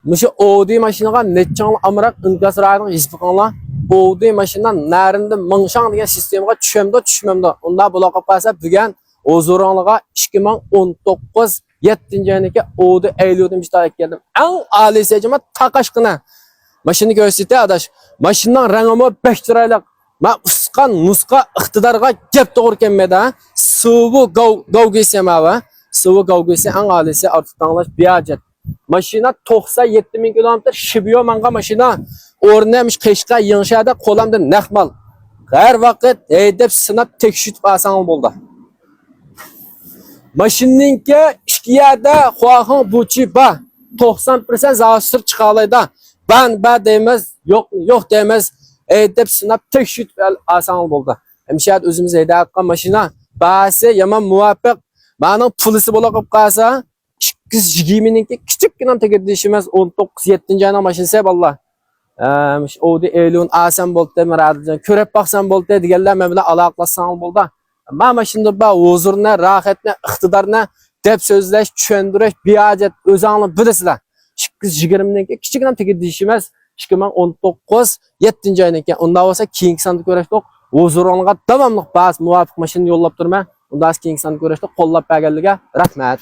Mışı Audi maşinaga netçanlı amrak inkas rayının hizbiqanla Audi maşinadan nərində mınşan degan sistemaga düşmemdi. Onda bulaqıb qalsa bugün Ozuranlığa 2019 7. ayındaki Audi Eylül'den iştirak geldim. En ali secama taqaşqına. Maşını gösterdi adaş. Maşından rəngimi 5 liraylık. Ma usqan nusqa iqtidarga gep doğru kelmedi. Suvu gavgisi ma. Suvu gavgisi en alisi artıq tanlaş biajet. Maşina 97 bin kilometre şibiyo manga maşina. Ornemiş Qeşqa Yığışada qo'lamda naqmal. Her vaqt edep sınab tekshirib alsang bo'ldi. Maşinninki ikki yerda xohing buchi ba 90% zavsir chiqalaydi. Ben demez, yok demez. Edep sınab tekshirib alsang bo'ldi. Hemşehad özümüz aytayotgan maşina basi yaman muvaffaq. Mening pulisi bo'la qolib qolsa 220'ninki kichikgina tegirishimiz 19 7. ayning mashinasi vallah. Audi Eylül'ün alsam bo'ldi, maradjan ko'rib baqsam bo'ldi deganlar men bilan aloqalashsam bo'ldi. Men mashina ba huzurni, rohatni, iqtidorni deb so'zlash, tushundirish, biajet o'zingni bilasizlar. 220'ninki kichikgina tegirishimiz 2019 7. ayninki. Unda bo'lsa keyingi sonda ko'rishdik. Huzurunga davomli bas muvafiq mashina yo'llab turma. Unda keyingi sonda ko'rishdik. Qo'llab berganligiga rahmat.